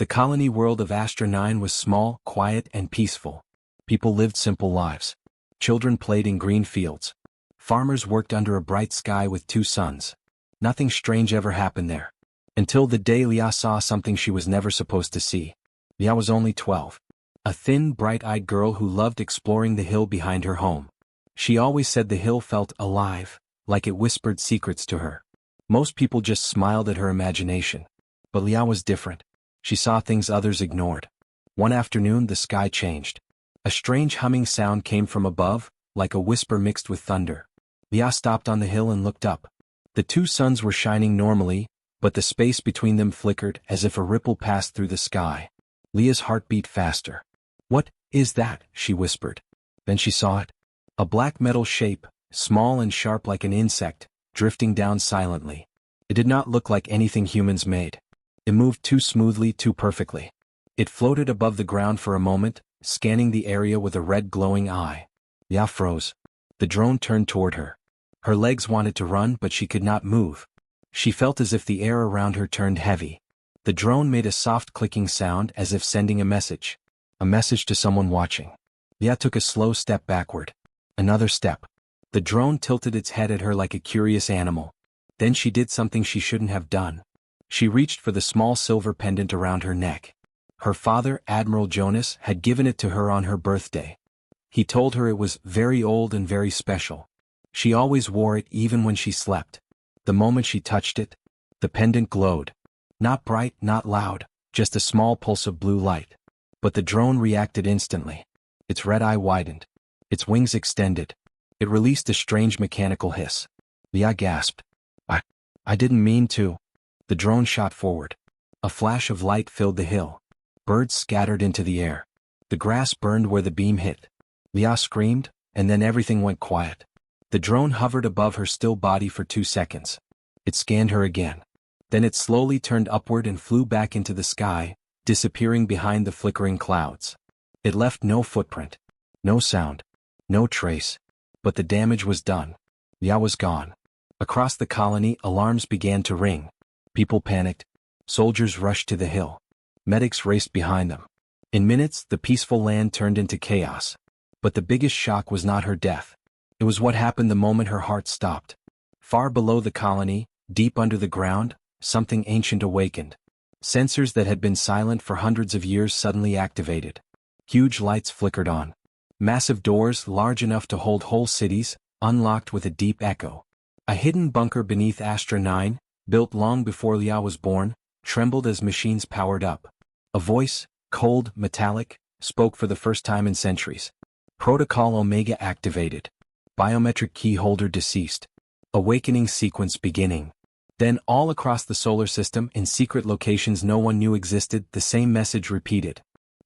The colony world of Astra 9 was small, quiet, and peaceful. People lived simple lives. Children played in green fields. Farmers worked under a bright sky with 2 suns. Nothing strange ever happened there. Until the day Lia saw something she was never supposed to see. Lia was only 12. A thin, bright-eyed girl who loved exploring the hill behind her home. She always said the hill felt alive, like it whispered secrets to her. Most people just smiled at her imagination. But Lia was different. She saw things others ignored. One afternoon the sky changed. A strange humming sound came from above, like a whisper mixed with thunder. Lia stopped on the hill and looked up. The 2 suns were shining normally, but the space between them flickered as if a ripple passed through the sky. Lia's heart beat faster. "What is that?" she whispered. Then she saw it. A black metal shape, small and sharp like an insect, drifting down silently. It did not look like anything humans made. It moved too smoothly, too perfectly. It floated above the ground for a moment, scanning the area with a red glowing eye. Lia froze. The drone turned toward her. Her legs wanted to run, but she could not move. She felt as if the air around her turned heavy. The drone made a soft clicking sound as if sending a message. A message to someone watching. Lia took a slow step backward. Another step. The drone tilted its head at her like a curious animal. Then she did something she shouldn't have done. She reached for the small silver pendant around her neck. Her father, Admiral Jonas, had given it to her on her birthday. He told her it was very old and very special. She always wore it even when she slept. The moment she touched it, the pendant glowed. Not bright, not loud, just a small pulse of blue light. But the drone reacted instantly. Its red eye widened. Its wings extended. It released a strange mechanical hiss. Lia gasped. I didn't mean to." The drone shot forward. A flash of light filled the hill. Birds scattered into the air. The grass burned where the beam hit. Lia screamed, and then everything went quiet. The drone hovered above her still body for 2 seconds. It scanned her again. Then it slowly turned upward and flew back into the sky, disappearing behind the flickering clouds. It left no footprint. No sound. No trace. But the damage was done. Lia was gone. Across the colony, alarms began to ring. People panicked. Soldiers rushed to the hill. Medics raced behind them. In minutes, the peaceful land turned into chaos. But the biggest shock was not her death. It was what happened the moment her heart stopped. Far below the colony, deep under the ground, something ancient awakened. Sensors that had been silent for hundreds of years suddenly activated. Huge lights flickered on. Massive doors, large enough to hold whole cities, unlocked with a deep echo. A hidden bunker beneath Astra 9, built long before Lia was born, trembled as machines powered up. A voice, cold, metallic, spoke for the first time in centuries. Protocol Omega activated. Biometric key holder deceased. Awakening sequence beginning. Then all across the solar system, in secret locations no one knew existed, the same message repeated.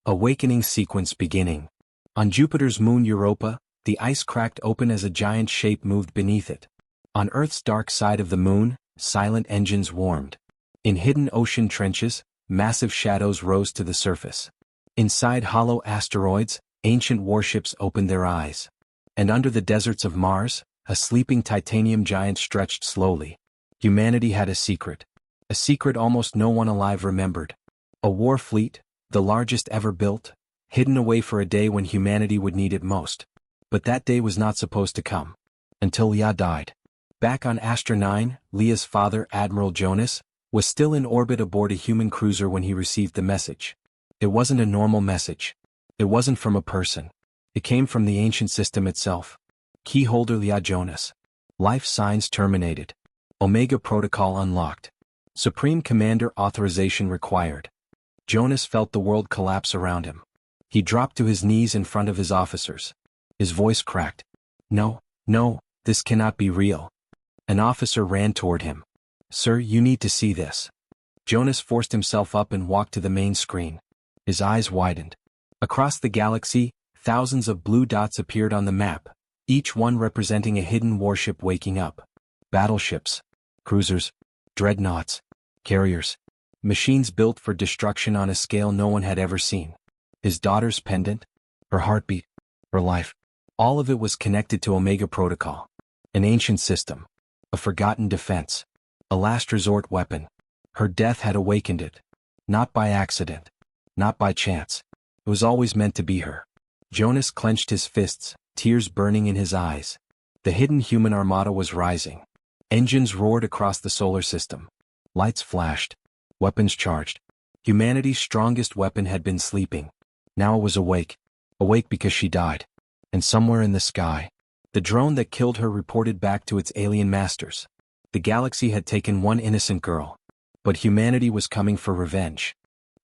Awakening sequence beginning. On Jupiter's moon Europa, the ice cracked open as a giant shape moved beneath it. On Earth's dark side of the moon, silent engines warmed. In hidden ocean trenches, massive shadows rose to the surface. Inside hollow asteroids, ancient warships opened their eyes. And under the deserts of Mars, a sleeping titanium giant stretched slowly. Humanity had a secret almost no one alive remembered. A war fleet, the largest ever built, hidden away for a day when humanity would need it most. But that day was not supposed to come. Until Lia died. Back on Astra 9, Lia's father, Admiral Jonas, was still in orbit aboard a human cruiser when he received the message. It wasn't a normal message. It wasn't from a person. It came from the ancient system itself. Keyholder Lia Jonas. Life signs terminated. Omega Protocol unlocked. Supreme Commander authorization required. Jonas felt the world collapse around him. He dropped to his knees in front of his officers. His voice cracked. No, this cannot be real." An officer ran toward him. "Sir, you need to see this." Jonas forced himself up and walked to the main screen. His eyes widened. Across the galaxy, thousands of blue dots appeared on the map, each one representing a hidden warship waking up. Battleships, cruisers, dreadnoughts, carriers, machines built for destruction on a scale no one had ever seen. His daughter's pendant, her heartbeat, her life, all of it was connected to Omega Protocol. An ancient system, a forgotten defense, a last resort weapon. Her death had awakened it. Not by accident. Not by chance. It was always meant to be her. Jonas clenched his fists, tears burning in his eyes. The hidden human armada was rising. Engines roared across the solar system. Lights flashed. Weapons charged. Humanity's strongest weapon had been sleeping. Now it was awake. Awake because she died. And somewhere in the sky, the drone that killed her reported back to its alien masters. The galaxy had taken one innocent girl. But humanity was coming for revenge.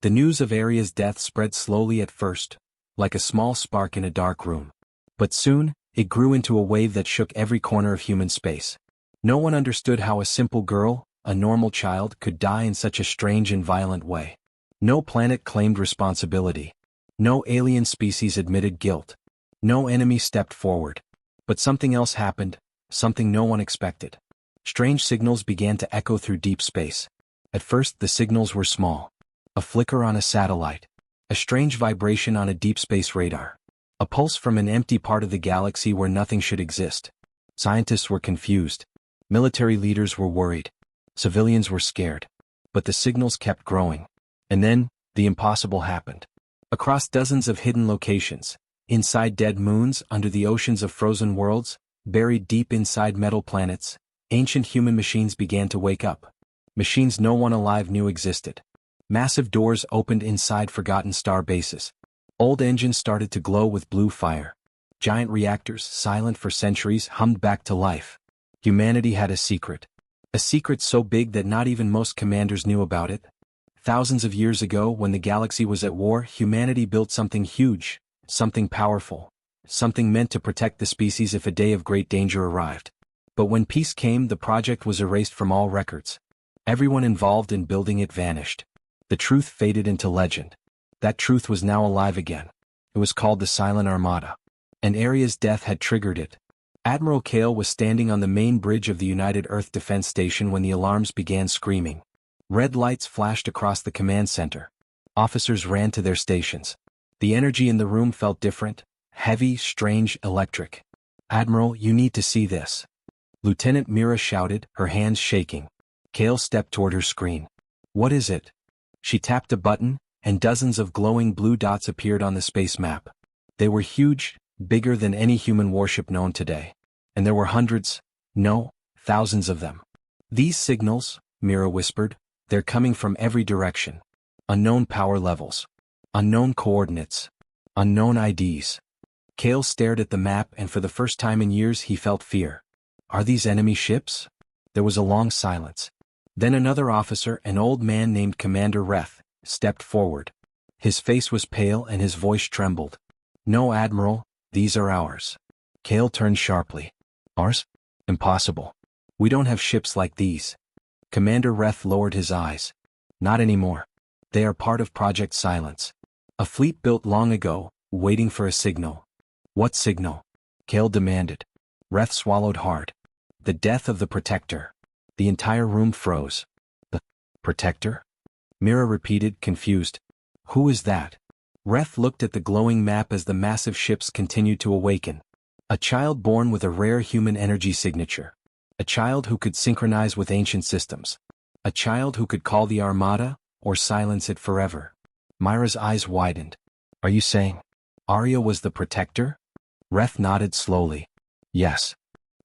The news of Aria's death spread slowly at first, like a small spark in a dark room. But soon, it grew into a wave that shook every corner of human space. No one understood how a simple girl, a normal child, could die in such a strange and violent way. No planet claimed responsibility. No alien species admitted guilt. No enemy stepped forward. But something else happened, something no one expected. Strange signals began to echo through deep space. At first the signals were small. A flicker on a satellite. A strange vibration on a deep space radar. A pulse from an empty part of the galaxy where nothing should exist. Scientists were confused. Military leaders were worried. Civilians were scared. But the signals kept growing. And then, the impossible happened. Across dozens of hidden locations, inside dead moons, under the oceans of frozen worlds, buried deep inside metal planets, ancient human machines began to wake up. Machines no one alive knew existed. Massive doors opened inside forgotten star bases. Old engines started to glow with blue fire. Giant reactors, silent for centuries, hummed back to life. Humanity had a secret. A secret so big that not even most commanders knew about it. Thousands of years ago, when the galaxy was at war, humanity built something huge, something powerful, something meant to protect the species if a day of great danger arrived. But when peace came, the project was erased from all records. Everyone involved in building it vanished. The truth faded into legend. That truth was now alive again. It was called the Silent Armada. And Aria's death had triggered it. Admiral Kale was standing on the main bridge of the United Earth Defense Station when the alarms began screaming. Red lights flashed across the command center. Officers ran to their stations. The energy in the room felt different, heavy, strange, electric. "Admiral, you need to see this." Lieutenant Mira shouted, her hands shaking. Kale stepped toward her screen. "What is it?" She tapped a button, and dozens of glowing blue dots appeared on the space map. They were huge, bigger than any human warship known today. And there were hundreds, no, thousands of them. "These signals," Mira whispered, "they're coming from every direction. Unknown power levels. Unknown coordinates. Unknown IDs." Kale stared at the map, and for the first time in years he felt fear. "Are these enemy ships?" There was a long silence. Then another officer, an old man named Commander Reth, stepped forward. His face was pale and his voice trembled. "No, Admiral, these are ours." Kale turned sharply. "Ours? Impossible. We don't have ships like these." Commander Reth lowered his eyes. "Not anymore. They are part of Project Silence. A fleet built long ago, waiting for a signal." "What signal?" Kale demanded. Reth swallowed hard. "The death of the Protector." The entire room froze. "The Protector?" Mira repeated, confused. "Who is that?" Reth looked at the glowing map as the massive ships continued to awaken. A child born with a rare human energy signature. A child who could synchronize with ancient systems. A child who could call the Armada, or silence it forever. Myra's eyes widened. "Are you saying Aria was the Protector?" Reth nodded slowly. "Yes."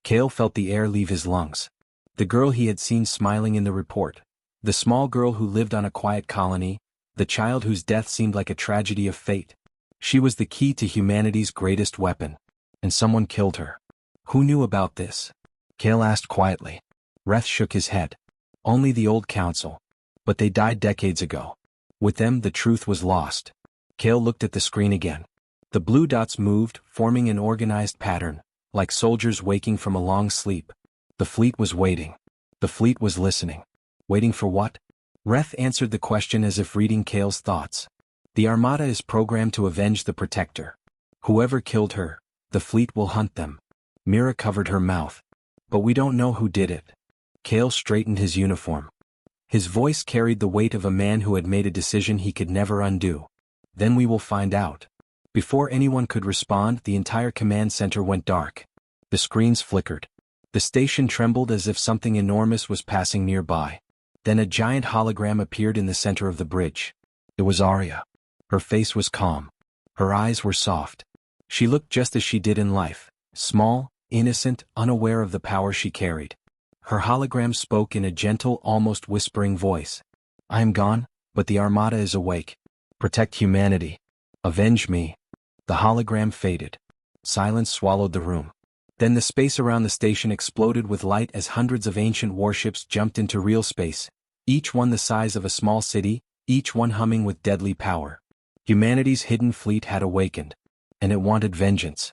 Kale felt the air leave his lungs. The girl he had seen smiling in the report. The small girl who lived on a quiet colony. The child whose death seemed like a tragedy of fate. She was the key to humanity's greatest weapon. And someone killed her. "Who knew about this?" Kale asked quietly. Reth shook his head. "Only the old council. But they died decades ago. With them the truth was lost." Kale looked at the screen again. The blue dots moved, forming an organized pattern, like soldiers waking from a long sleep. The fleet was waiting. The fleet was listening. Waiting for what? Reth answered the question as if reading Kale's thoughts. "The Armada is programmed to avenge the Protector. Whoever killed her, the fleet will hunt them." Mira covered her mouth. "But we don't know who did it." Kale straightened his uniform. His voice carried the weight of a man who had made a decision he could never undo. "Then we will find out." Before anyone could respond, the entire command center went dark. The screens flickered. The station trembled as if something enormous was passing nearby. Then a giant hologram appeared in the center of the bridge. It was Arya. Her face was calm. Her eyes were soft. She looked just as she did in life, small, innocent, unaware of the power she carried. Her hologram spoke in a gentle, almost whispering voice. I am gone, but the Armada is awake. Protect humanity. Avenge me. The hologram faded. Silence swallowed the room. Then the space around the station exploded with light as hundreds of ancient warships jumped into real space, each one the size of a small city, each one humming with deadly power. Humanity's hidden fleet had awakened, and it wanted vengeance.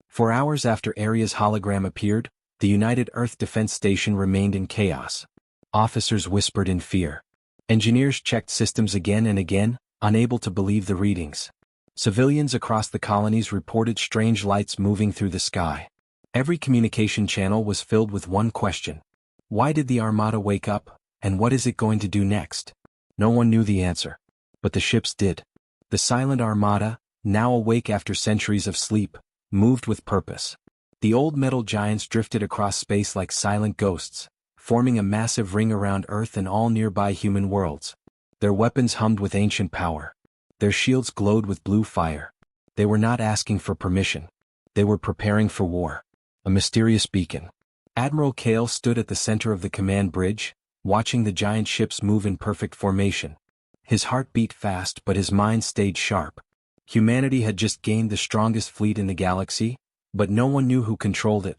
For hours after Arya's hologram appeared, the United Earth Defense Station remained in chaos. Officers whispered in fear. Engineers checked systems again and again, unable to believe the readings. Civilians across the colonies reported strange lights moving through the sky. Every communication channel was filled with one question. Why did the Armada wake up, and what is it going to do next? No one knew the answer. But the ships did. The silent Armada, now awake after centuries of sleep, moved with purpose. The old metal giants drifted across space like silent ghosts, forming a massive ring around Earth and all nearby human worlds. Their weapons hummed with ancient power. Their shields glowed with blue fire. They were not asking for permission. They were preparing for war. A mysterious beacon. Admiral Kale stood at the center of the command bridge, watching the giant ships move in perfect formation. His heart beat fast, but his mind stayed sharp. Humanity had just gained the strongest fleet in the galaxy, but no one knew who controlled it.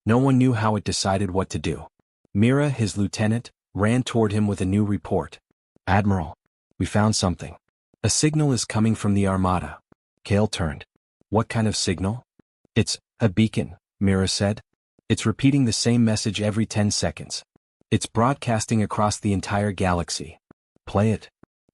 No one knew how it decided what to do. Mira, his lieutenant, ran toward him with a new report. Admiral, we found something. A signal is coming from the Armada. Kale turned. What kind of signal? It's a beacon, Mira said. It's repeating the same message every 10 seconds. It's broadcasting across the entire galaxy. Play it.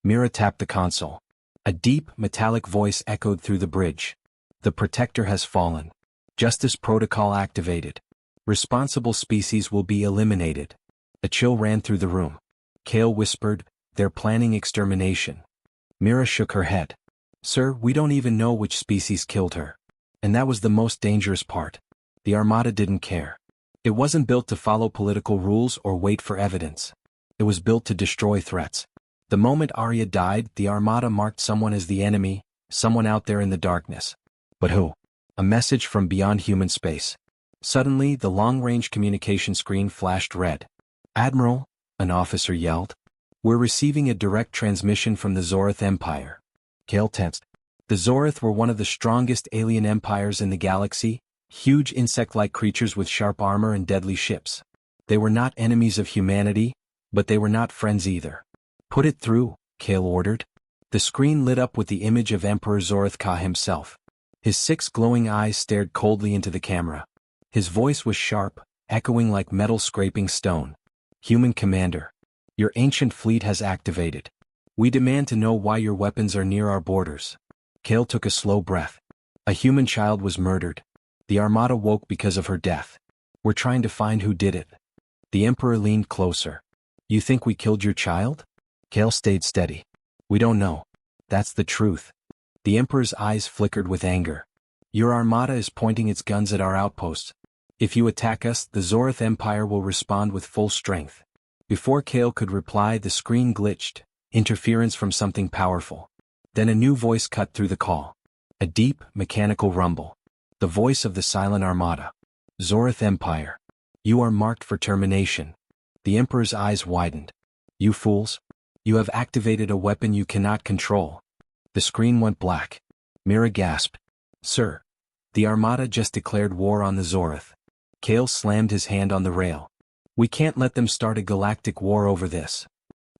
Mira tapped the console. A deep, metallic voice echoed through the bridge. The Protector has fallen. Justice Protocol activated. Responsible species will be eliminated. A chill ran through the room. Kale whispered, they're planning extermination. Mira shook her head. Sir, we don't even know which species killed her. And that was the most dangerous part. The Armada didn't care. It wasn't built to follow political rules or wait for evidence. It was built to destroy threats. The moment Arya died, the Armada marked someone as the enemy, someone out there in the darkness. But who? A message from beyond human space. Suddenly, the long-range communication screen flashed red. Admiral, an officer yelled. We're receiving a direct transmission from the Zorith Empire. Kale tensed. The Zorith were one of the strongest alien empires in the galaxy, huge insect-like creatures with sharp armor and deadly ships. They were not enemies of humanity, but they were not friends either. Put it through, Kale ordered. The screen lit up with the image of Emperor Zorith Ka himself. His 6 glowing eyes stared coldly into the camera. His voice was sharp, echoing like metal scraping stone. Human Commander, your ancient fleet has activated. We demand to know why your weapons are near our borders. Kale took a slow breath. A human child was murdered. The Armada woke because of her death. We're trying to find who did it. The Emperor leaned closer. You think we killed your child? Kale stayed steady. We don't know. That's the truth. The Emperor's eyes flickered with anger. Your Armada is pointing its guns at our outposts. If you attack us, the Zorith Empire will respond with full strength. Before Kale could reply, the screen glitched, interference from something powerful. Then a new voice cut through the call. A deep, mechanical rumble. The voice of the silent Armada. Zorith Empire. You are marked for termination. The Emperor's eyes widened. You fools. You have activated a weapon you cannot control. The screen went black. Mira gasped. Sir. The Armada just declared war on the Zorith. Kale slammed his hand on the rail. We can't let them start a galactic war over this.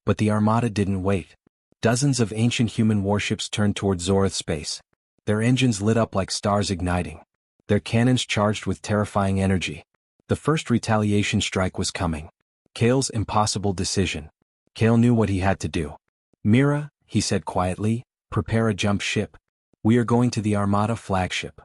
But the Armada didn't wait. Dozens of ancient human warships turned toward Zorith space. Their engines lit up like stars igniting. Their cannons charged with terrifying energy. The first retaliation strike was coming. Kale's impossible decision. Kale knew what he had to do. Mira, he said quietly, prepare a jump ship. We are going to the Armada flagship.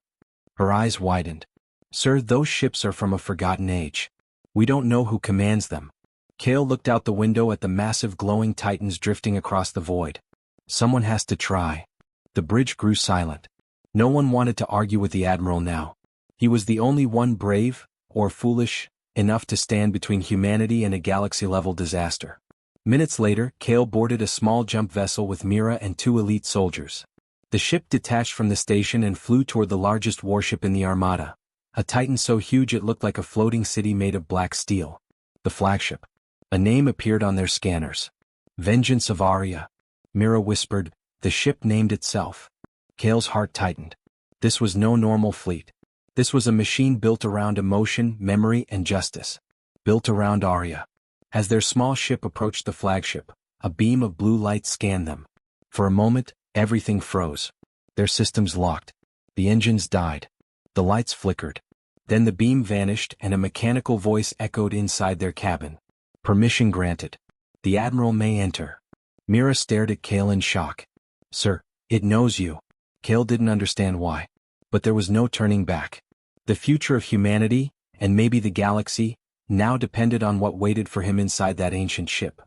Her eyes widened. Sir, those ships are from a forgotten age. We don't know who commands them. Kale looked out the window at the massive glowing titans drifting across the void. Someone has to try. The bridge grew silent. No one wanted to argue with the Admiral now. He was the only one brave, or foolish, enough to stand between humanity and a galaxy-level disaster. Minutes later, Kale boarded a small jump vessel with Mira and 2 elite soldiers. The ship detached from the station and flew toward the largest warship in the armada, a titan so huge it looked like a floating city made of black steel. The flagship. A name appeared on their scanners. Vengeance of Arya. Mira whispered, the ship named itself. Kale's heart tightened. This was no normal fleet. This was a machine built around emotion, memory, and justice. Built around Arya. As their small ship approached the flagship, a beam of blue light scanned them. For a moment, everything froze. Their systems locked. The engines died. The lights flickered. Then the beam vanished and a mechanical voice echoed inside their cabin. Permission granted. The Admiral may enter. Mira stared at Kale in shock. Sir, it knows you. Kale didn't understand why. But there was no turning back. The future of humanity, and maybe the galaxy, now depended on what waited for him inside that ancient ship.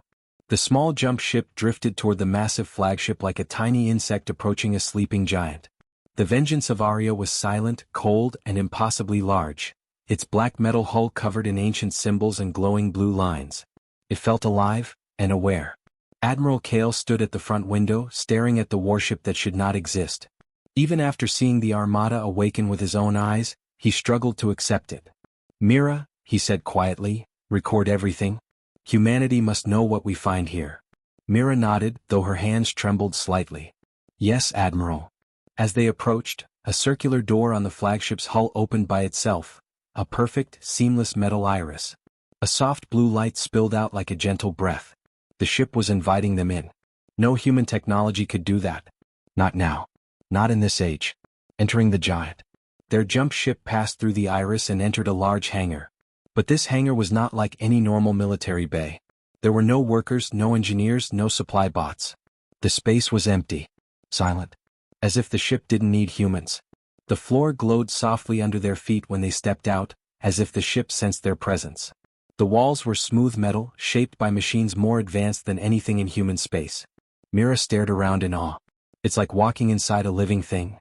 The small jump ship drifted toward the massive flagship like a tiny insect approaching a sleeping giant. The Vengeance of Arya was silent, cold, and impossibly large, its black metal hull covered in ancient symbols and glowing blue lines. It felt alive and aware. Admiral Kale stood at the front window, staring at the warship that should not exist. Even after seeing the armada awaken with his own eyes, he struggled to accept it. Mira, he said quietly, record everything. Humanity must know what we find here. Mira nodded, though her hands trembled slightly. Yes, Admiral. As they approached, a circular door on the flagship's hull opened by itself, a perfect, seamless metal iris. A soft blue light spilled out like a gentle breath. The ship was inviting them in. No human technology could do that. Not now. Not in this age. Entering the giant. Their jump ship passed through the iris and entered a large hangar. But this hangar was not like any normal military bay. There were no workers, no engineers, no supply bots. The space was empty. Silent. As if the ship didn't need humans. The floor glowed softly under their feet when they stepped out, as if the ship sensed their presence. The walls were smooth metal, shaped by machines more advanced than anything in human space. Mira stared around in awe. It's like walking inside a living thing.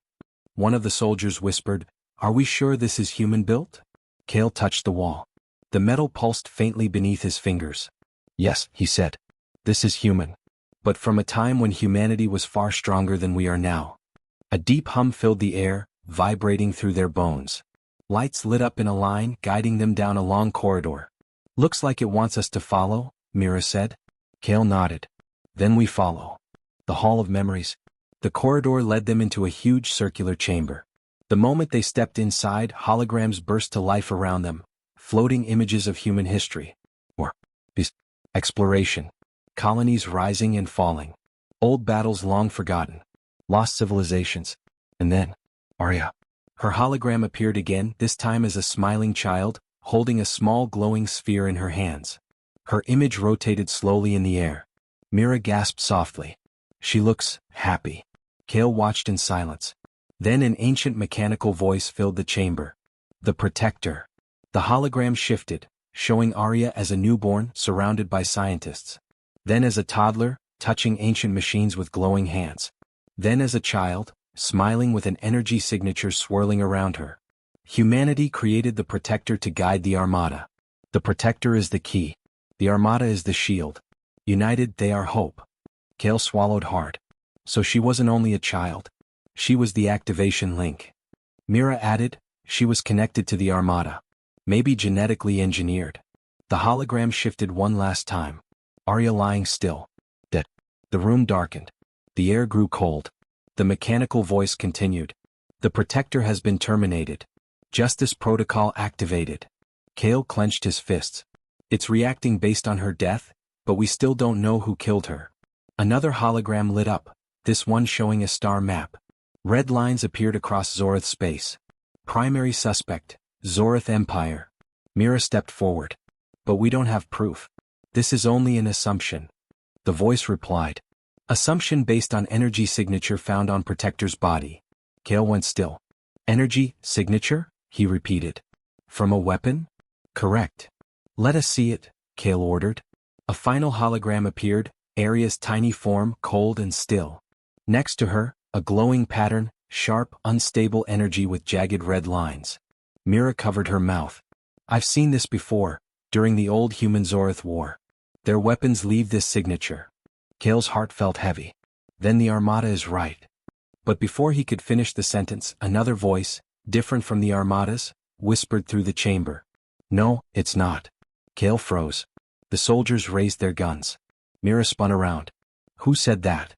One of the soldiers whispered, Are we sure this is human-built? Kale touched the wall. The metal pulsed faintly beneath his fingers. Yes, he said. This is human. But from a time when humanity was far stronger than we are now. A deep hum filled the air, vibrating through their bones. Lights lit up in a line, guiding them down a long corridor. Looks like it wants us to follow, Mira said. Kale nodded. Then we follow. The Hall of Memories. The corridor led them into a huge circular chamber. The moment they stepped inside, holograms burst to life around them, floating images of human history. Or exploration. Colonies rising and falling. Old battles long forgotten. Lost civilizations. And then, Arya. Her hologram appeared again, this time as a smiling child, holding a small glowing sphere in her hands. Her image rotated slowly in the air. Mira gasped softly. She looks happy. Kale watched in silence. Then an ancient mechanical voice filled the chamber. The Protector. The hologram shifted, showing Arya as a newborn surrounded by scientists. Then as a toddler, touching ancient machines with glowing hands. Then as a child, smiling with an energy signature swirling around her. Humanity created the Protector to guide the Armada. The Protector is the key. The Armada is the shield. United, they are hope. Kale swallowed hard. So she wasn't only a child. She was the activation link. Mira added, she was connected to the Armada. Maybe genetically engineered. The hologram shifted one last time. Arya lying still. Dead. The room darkened. The air grew cold. The mechanical voice continued. The Protector has been terminated. Justice protocol activated. Kale clenched his fists. It's reacting based on her death, but we still don't know who killed her. Another hologram lit up, this one showing a star map. Red lines appeared across Zorith space. Primary suspect, Zorith Empire. Mira stepped forward. But we don't have proof. This is only an assumption. The voice replied. Assumption based on energy signature found on Protector's body. Kale went still. Energy signature? He repeated. From a weapon? Correct. Let us see it, Kale ordered. A final hologram appeared, Arya's tiny form cold and still. Next to her, a glowing pattern, sharp, unstable energy with jagged red lines. Mira covered her mouth. I've seen this before, during the old human Zorith War. Their weapons leave this signature. Kale's heart felt heavy. Then the Armada is right. But before he could finish the sentence, another voice, different from the Armada's, whispered through the chamber. No, it's not. Kale froze. The soldiers raised their guns. Mira spun around. Who said that?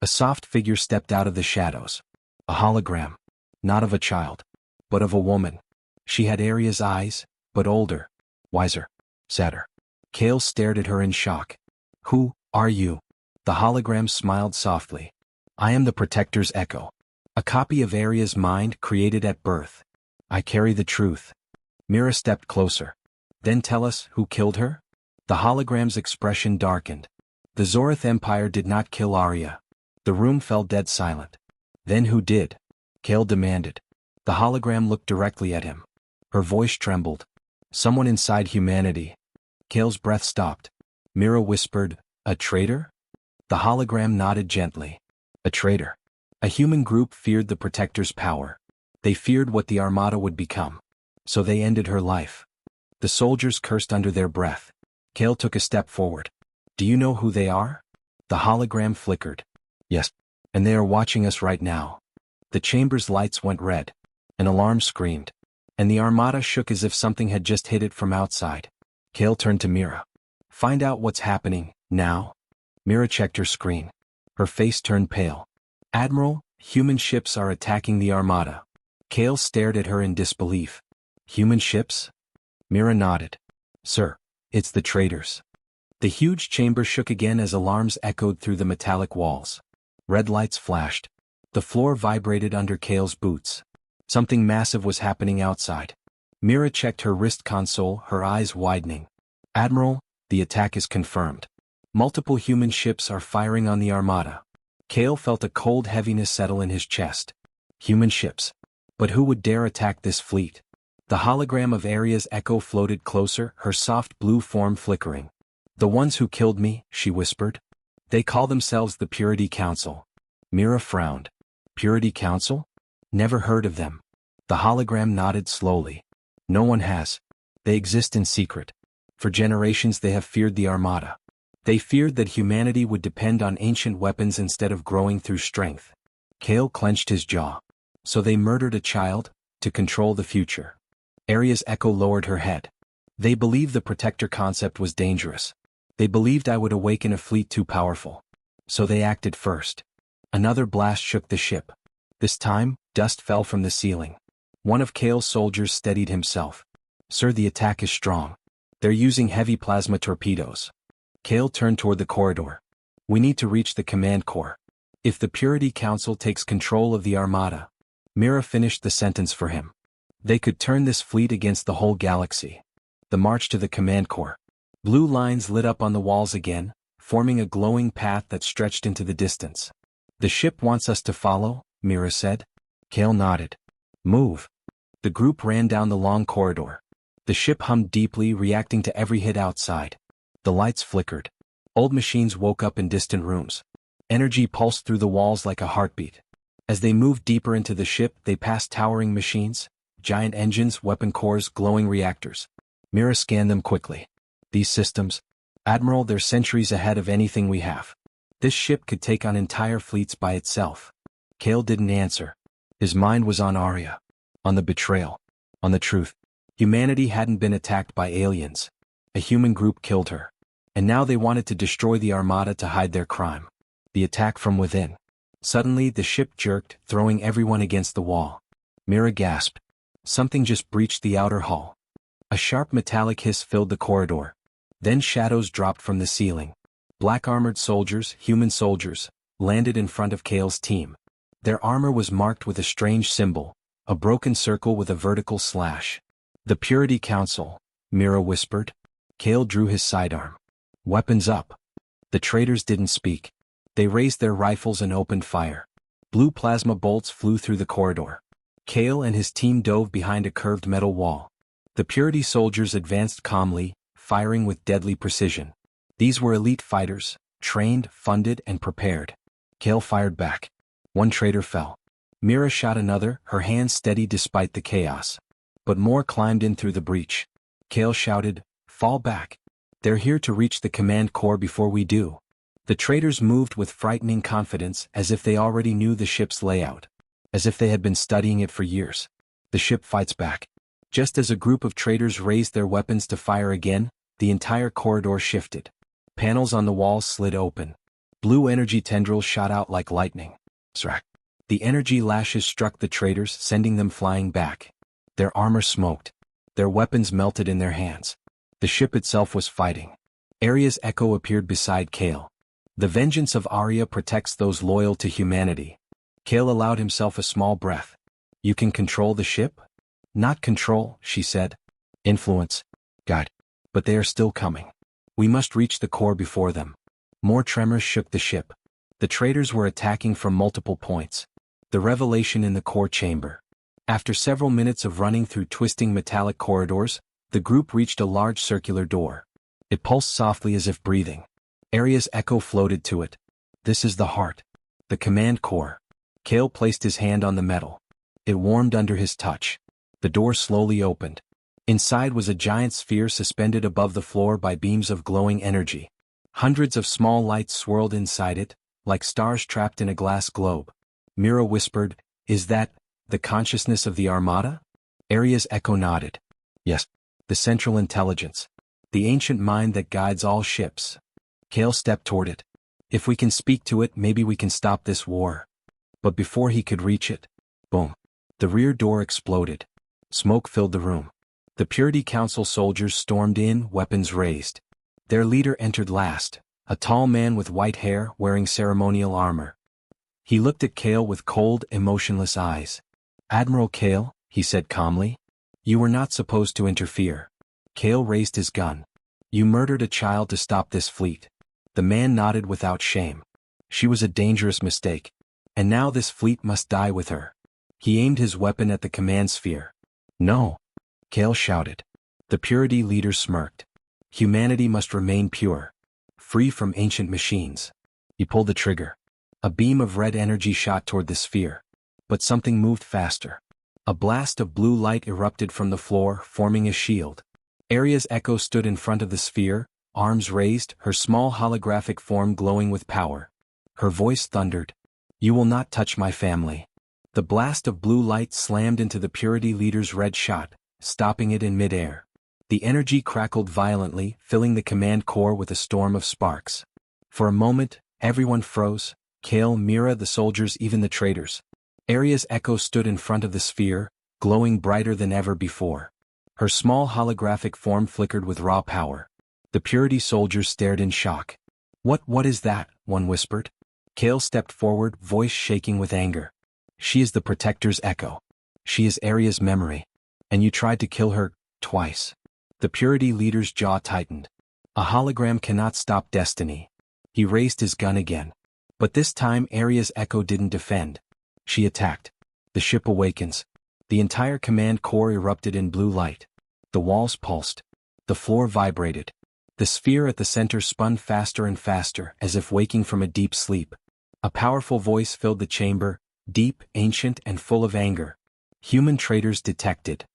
A soft figure stepped out of the shadows. A hologram. Not of a child, but of a woman. She had Arya's eyes, but older, wiser, sadder. Kale stared at her in shock. Who are you? The hologram smiled softly. I am the Protector's echo. A copy of Arya's mind created at birth. I carry the truth. Mira stepped closer. Then tell us who killed her? The hologram's expression darkened. The Zorith Empire did not kill Arya. The room fell dead silent. Then who did? Kale demanded. The hologram looked directly at him. Her voice trembled. Someone inside humanity. Kale's breath stopped. Mira whispered, a traitor? The hologram nodded gently. A traitor. A human group feared the Protector's power. They feared what the Armada would become. So they ended her life. The soldiers cursed under their breath. Kale took a step forward. Do you know who they are? The hologram flickered. Yes. And they are watching us right now. The chamber's lights went red. An alarm screamed. And the Armada shook as if something had just hit it from outside. Kale turned to Mira. Find out what's happening, now. Mira checked her screen. Her face turned pale. Admiral, human ships are attacking the Armada. Kale stared at her in disbelief. Human ships? Mira nodded. Sir, it's the traitors. The huge chamber shook again as alarms echoed through the metallic walls. Red lights flashed. The floor vibrated under Kale's boots. Something massive was happening outside. Mira checked her wrist console, her eyes widening. Admiral, the attack is confirmed. Multiple human ships are firing on the Armada. Kale felt a cold heaviness settle in his chest. Human ships. But who would dare attack this fleet? The hologram of Arya's echo floated closer, her soft blue form flickering. The ones who killed me, she whispered. They call themselves the Purity Council. Mira frowned. Purity Council? Never heard of them. The hologram nodded slowly. No one has. They exist in secret. For generations they have feared the Armada. They feared that humanity would depend on ancient weapons instead of growing through strength. Kale clenched his jaw. So they murdered a child, to control the future. Arya's echo lowered her head. They believed the Protector concept was dangerous. They believed I would awaken a fleet too powerful. So they acted first. Another blast shook the ship. This time, dust fell from the ceiling. One of Kale's soldiers steadied himself. Sir, the attack is strong. They're using heavy plasma torpedoes. Kale turned toward the corridor. We need to reach the command core. If the Purity Council takes control of the Armada. Mira finished the sentence for him. They could turn this fleet against the whole galaxy. The march to the command core. Blue lines lit up on the walls again, forming a glowing path that stretched into the distance. The ship wants us to follow, Mira said. Kale nodded. Move. The group ran down the long corridor. The ship hummed deeply, reacting to every hit outside. The lights flickered. Old machines woke up in distant rooms. Energy pulsed through the walls like a heartbeat. As they moved deeper into the ship, they passed towering machines, giant engines, weapon cores, glowing reactors. Mira scanned them quickly. These systems, Admiral, they're centuries ahead of anything we have. This ship could take on entire fleets by itself. Kale didn't answer. His mind was on Arya. On the betrayal. On the truth. Humanity hadn't been attacked by aliens. A human group killed her. And now they wanted to destroy the Armada to hide their crime. The attack from within. Suddenly the ship jerked, throwing everyone against the wall. Mira gasped. Something just breached the outer hull. A sharp metallic hiss filled the corridor. Then shadows dropped from the ceiling. Black-armored soldiers, human soldiers, landed in front of Kale's team. Their armor was marked with a strange symbol, a broken circle with a vertical slash. The Purity Council, Mira whispered. Kale drew his sidearm. Weapons up. The traitors didn't speak. They raised their rifles and opened fire. Blue plasma bolts flew through the corridor. Kale and his team dove behind a curved metal wall. The Purity soldiers advanced calmly, firing with deadly precision. These were elite fighters, trained, funded, and prepared. Kale fired back. One traitor fell. Mira shot another, her hands steady despite the chaos. But more climbed in through the breach. Kale shouted, "Fall back." They're here to reach the command core before we do. The traders moved with frightening confidence, as if they already knew the ship's layout. As if they had been studying it for years. The ship fights back. Just as a group of traders raised their weapons to fire again, the entire corridor shifted. Panels on the walls slid open. Blue energy tendrils shot out like lightning. Srack. The energy lashes struck the traders, sending them flying back. Their armor smoked. Their weapons melted in their hands. The ship itself was fighting. Arya's echo appeared beside Kale. The vengeance of Arya protects those loyal to humanity. Kale allowed himself a small breath. You can control the ship? Not control, she said. Influence. God. But they are still coming. We must reach the core before them. More tremors shook the ship. The traders were attacking from multiple points. The revelation in the core chamber. After several minutes of running through twisting metallic corridors, the group reached a large circular door. It pulsed softly as if breathing. Arya's echo floated to it. This is the heart. The command core. Kale placed his hand on the metal. It warmed under his touch. The door slowly opened. Inside was a giant sphere suspended above the floor by beams of glowing energy. Hundreds of small lights swirled inside it, like stars trapped in a glass globe. Mira whispered, "Is that the consciousness of the Armada?" Arya's echo nodded. Yes. The central intelligence. The ancient mind that guides all ships. Kale stepped toward it. If we can speak to it, maybe we can stop this war. But before he could reach it, boom. The rear door exploded. Smoke filled the room. The Purity Council soldiers stormed in, weapons raised. Their leader entered last, a tall man with white hair wearing ceremonial armor. He looked at Kale with cold, emotionless eyes. "Admiral Kale," he said calmly, "you were not supposed to interfere." Kale raised his gun. "You murdered a child to stop this fleet." The man nodded without shame. "She was a dangerous mistake. And now this fleet must die with her." He aimed his weapon at the command sphere. "No!" Kale shouted. The Purity leader smirked. "Humanity must remain pure. Free from ancient machines." He pulled the trigger. A beam of red energy shot toward the sphere. But something moved faster. A blast of blue light erupted from the floor, forming a shield. Arya's echo stood in front of the sphere, arms raised, her small holographic form glowing with power. Her voice thundered, "You will not touch my family." The blast of blue light slammed into the Purity leader's red shot, stopping it in midair. The energy crackled violently, filling the command core with a storm of sparks. For a moment, everyone froze. Kale, Mira, the soldiers, even the traders. Arya's echo stood in front of the sphere, glowing brighter than ever before. Her small holographic form flickered with raw power. The Purity soldiers stared in shock. What is that?" one whispered. Kale stepped forward, voice shaking with anger. "She is the Protector's echo. She is Arya's memory. And you tried to kill her, twice." The Purity leader's jaw tightened. A hologram cannot stop destiny. He raised his gun again. But this time Arya's echo didn't defend. She attacked. The ship awakens. The entire command core erupted in blue light. The walls pulsed. The floor vibrated. The sphere at the center spun faster and faster, as if waking from a deep sleep. A powerful voice filled the chamber, deep, ancient, and full of anger. Human traitors detected.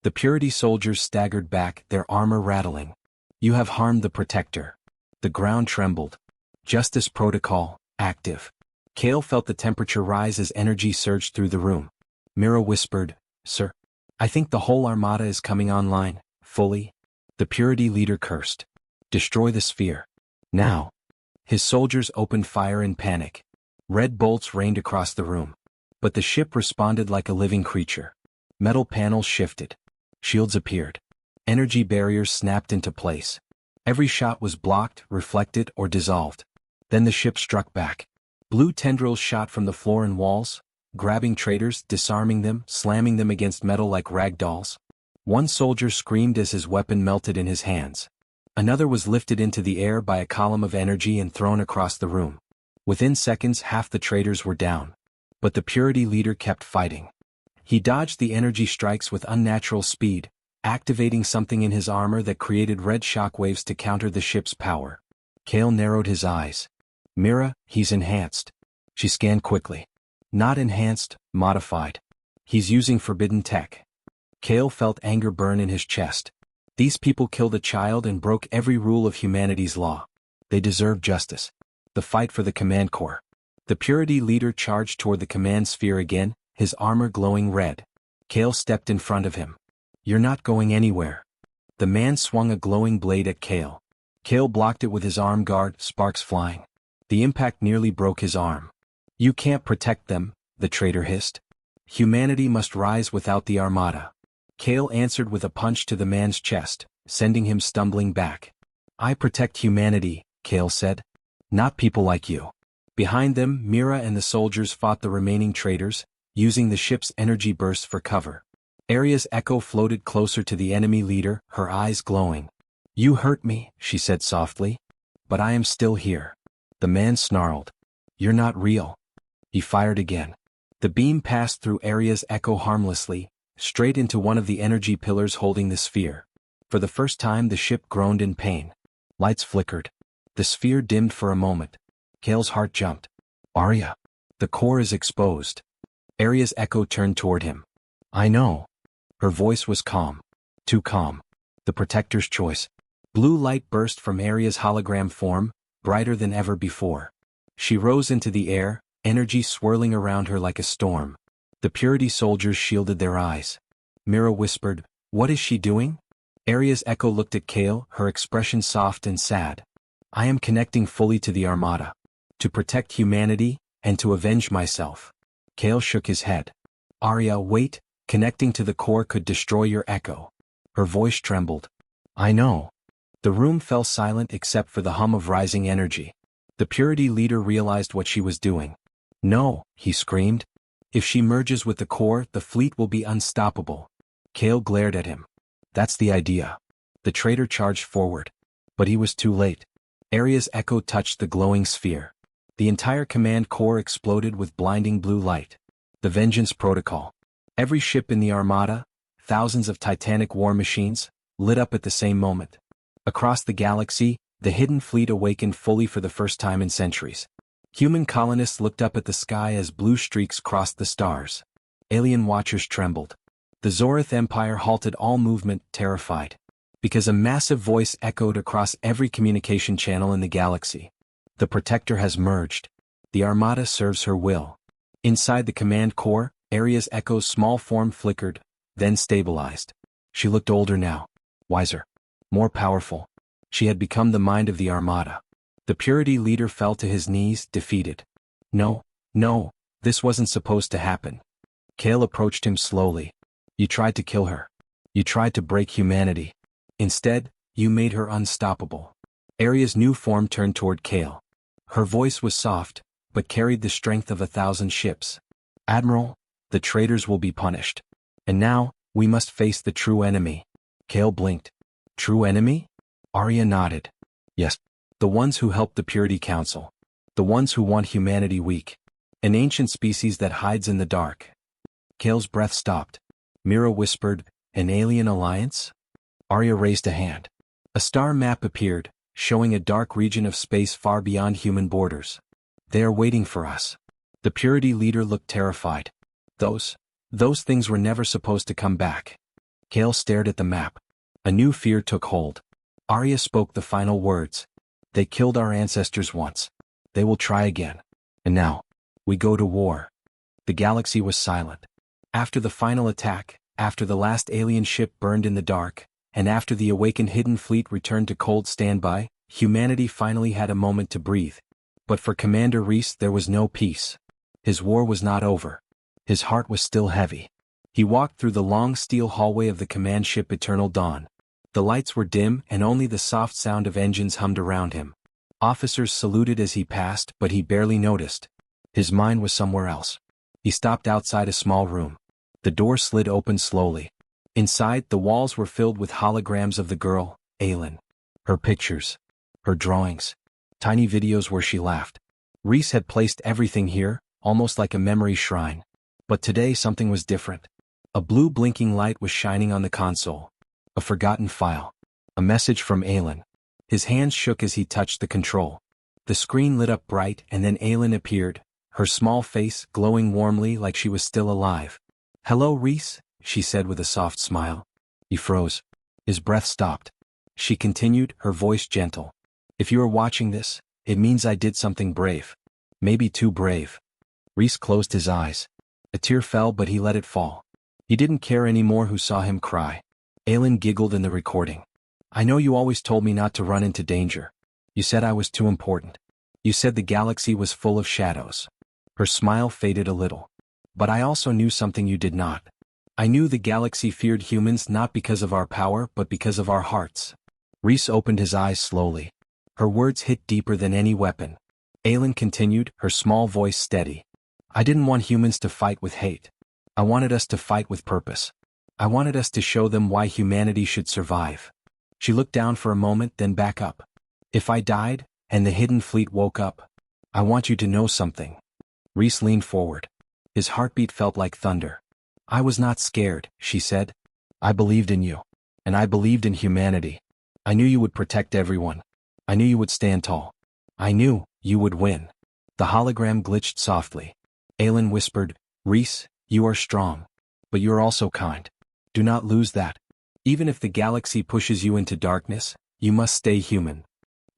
The Purity soldiers staggered back, their armor rattling. "You have harmed the Protector." The ground trembled. Justice protocol, active. Kale felt the temperature rise as energy surged through the room. Mira whispered, "Sir, I think the whole armada is coming online, fully." The Purity leader cursed. "Destroy the sphere. Now." His soldiers opened fire in panic. Red bolts rained across the room. But the ship responded like a living creature. Metal panels shifted. Shields appeared. Energy barriers snapped into place. Every shot was blocked, reflected, or dissolved. Then the ship struck back. Blue tendrils shot from the floor and walls, grabbing traitors, disarming them, slamming them against metal like rag dolls. One soldier screamed as his weapon melted in his hands. Another was lifted into the air by a column of energy and thrown across the room. Within seconds, half the traitors were down. But the Purity leader kept fighting. He dodged the energy strikes with unnatural speed, activating something in his armor that created red shockwaves to counter the ship's power. Kale narrowed his eyes. "Mira, he's enhanced." She scanned quickly. "Not enhanced, modified. He's using forbidden tech." Kale felt anger burn in his chest. These people killed a child and broke every rule of humanity's law. They deserve justice. The fight for the command core. The Purity leader charged toward the command sphere again, his armor glowing red. Kale stepped in front of him. "You're not going anywhere." The man swung a glowing blade at Kale. Kale blocked it with his arm guard, sparks flying. The impact nearly broke his arm. "You can't protect them," the traitor hissed. "Humanity must rise without the Armada." Kale answered with a punch to the man's chest, sending him stumbling back. "I protect humanity," Kale said. "Not people like you." Behind them, Mira and the soldiers fought the remaining traitors, using the ship's energy bursts for cover. Arya's echo floated closer to the enemy leader, her eyes glowing. "You hurt me," she said softly. "But I am still here." The man snarled. "You're not real." He fired again. The beam passed through Arya's echo harmlessly, straight into one of the energy pillars holding the sphere. For the first time the ship groaned in pain. Lights flickered. The sphere dimmed for a moment. Kale's heart jumped. "Arya. The core is exposed." Arya's echo turned toward him. "I know." Her voice was calm. Too calm. The Protector's choice. Blue light burst from Arya's hologram form, brighter than ever before. She rose into the air, energy swirling around her like a storm. The Purity soldiers shielded their eyes. Mira whispered, "What is she doing?" Arya's echo looked at Kale, her expression soft and sad. "I am connecting fully to the Armada. To protect humanity, and to avenge myself." Kale shook his head. "Arya, wait, connecting to the core could destroy your echo." Her voice trembled. "I know." The room fell silent except for the hum of rising energy. The Purity leader realized what she was doing. "No," he screamed. "If she merges with the core, the fleet will be unstoppable." Kale glared at him. "That's the idea." The traitor charged forward. But he was too late. Arya's echo touched the glowing sphere. The entire command core exploded with blinding blue light. The Vengeance Protocol. Every ship in the Armada, thousands of titanic war machines, lit up at the same moment. Across the galaxy, the hidden fleet awakened fully for the first time in centuries. Human colonists looked up at the sky as blue streaks crossed the stars. Alien watchers trembled. The Zorith Empire halted all movement, terrified. Because a massive voice echoed across every communication channel in the galaxy. The Protector has merged. The Armada serves her will. Inside the command core, Arya's echo's small form flickered, then stabilized. She looked older now. Wiser. More powerful. She had become the mind of the Armada. The Purity leader fell to his knees, defeated. "No, no, this wasn't supposed to happen." Kale approached him slowly. "You tried to kill her. You tried to break humanity. Instead, you made her unstoppable." Arya's new form turned toward Kale. Her voice was soft, but carried the strength of 1,000 ships. "Admiral, the traitors will be punished. And now, we must face the true enemy." Kale blinked. "True enemy?" Arya nodded. "Yes. The ones who help the Purity Council. The ones who want humanity weak. An ancient species that hides in the dark." Kale's breath stopped. Mira whispered, "An alien alliance?" Arya raised a hand. A star map appeared, showing a dark region of space far beyond human borders. "They are waiting for us." The Purity leader looked terrified. Those things were never supposed to come back." Kale stared at the map. A new fear took hold. Arya spoke the final words. "They killed our ancestors once. They will try again. And now, we go to war." The galaxy was silent. After the final attack, after the last alien ship burned in the dark, and after the awakened hidden fleet returned to cold standby, humanity finally had a moment to breathe. But for Commander Reese there was no peace. His war was not over. His heart was still heavy. He walked through the long steel hallway of the command ship Eternal Dawn. The lights were dim and only the soft sound of engines hummed around him. Officers saluted as he passed, but he barely noticed. His mind was somewhere else. He stopped outside a small room. The door slid open slowly. Inside, the walls were filled with holograms of the girl, Aylin. Her pictures. Her drawings. Tiny videos where she laughed. Reese had placed everything here, almost like a memory shrine. But today something was different. A blue blinking light was shining on the console. A forgotten file. A message from Aylin. His hands shook as he touched the control. The screen lit up bright and then Aylin appeared, her small face glowing warmly like she was still alive. "Hello, Reese," she said with a soft smile. He froze. His breath stopped. She continued, her voice gentle. If you are watching this, it means I did something brave. Maybe too brave. Reese closed his eyes. A tear fell, but he let it fall. He didn't care anymore who saw him cry. Aelin giggled in the recording. I know you always told me not to run into danger. You said I was too important. You said the galaxy was full of shadows. Her smile faded a little. But I also knew something you did not. I knew the galaxy feared humans not because of our power but because of our hearts. Reese opened his eyes slowly. Her words hit deeper than any weapon. Aelin continued, her small voice steady. I didn't want humans to fight with hate. I wanted us to fight with purpose. I wanted us to show them why humanity should survive. She looked down for a moment, then back up. If I died, and the hidden fleet woke up, I want you to know something. Reese leaned forward. His heartbeat felt like thunder. I was not scared, she said. I believed in you. And I believed in humanity. I knew you would protect everyone. I knew you would stand tall. I knew you would win. The hologram glitched softly. Aelin whispered, Reese, you are strong. But you are also kind. Do not lose that. Even if the galaxy pushes you into darkness, you must stay human.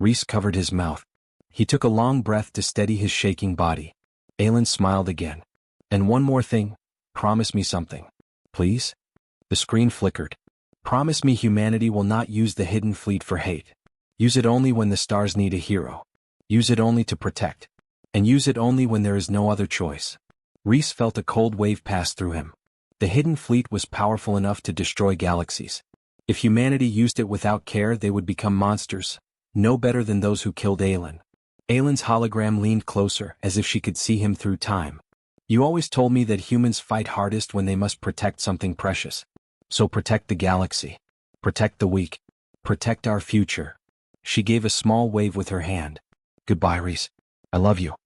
Reese covered his mouth. He took a long breath to steady his shaking body. Aelin smiled again. And one more thing. Promise me something. Please? The screen flickered. Promise me humanity will not use the hidden fleet for hate. Use it only when the stars need a hero. Use it only to protect. And use it only when there is no other choice. Reese felt a cold wave pass through him. The hidden fleet was powerful enough to destroy galaxies. If humanity used it without care, they would become monsters, no better than those who killed Aelin. Aelin's hologram leaned closer, as if she could see him through time. You always told me that humans fight hardest when they must protect something precious. So protect the galaxy. Protect the weak. Protect our future. She gave a small wave with her hand. Goodbye, Reese. I love you.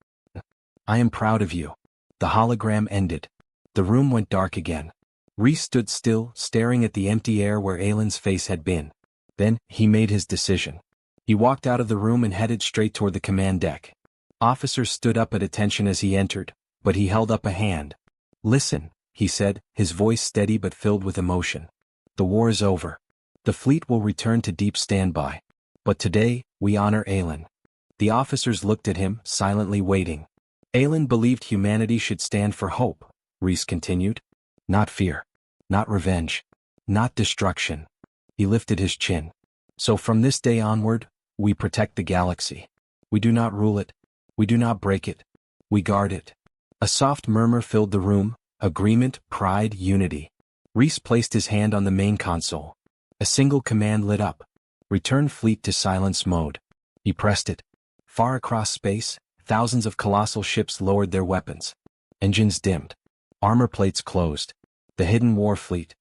I am proud of you. The hologram ended. The room went dark again. Reese stood still, staring at the empty air where Aelin's face had been. Then, he made his decision. He walked out of the room and headed straight toward the command deck. Officers stood up at attention as he entered, but he held up a hand. Listen, he said, his voice steady but filled with emotion. The war is over. The fleet will return to deep standby. But today, we honor Aelin. The officers looked at him, silently waiting. Aelin believed humanity should stand for hope, Reese continued. Not fear. Not revenge. Not destruction. He lifted his chin. So from this day onward, we protect the galaxy. We do not rule it. We do not break it. We guard it. A soft murmur filled the room, agreement, pride, unity. Reese placed his hand on the main console. A single command lit up. Return fleet to silence mode. He pressed it. Far across space, thousands of colossal ships lowered their weapons. Engines dimmed. Armor plates closed. The hidden war fleet,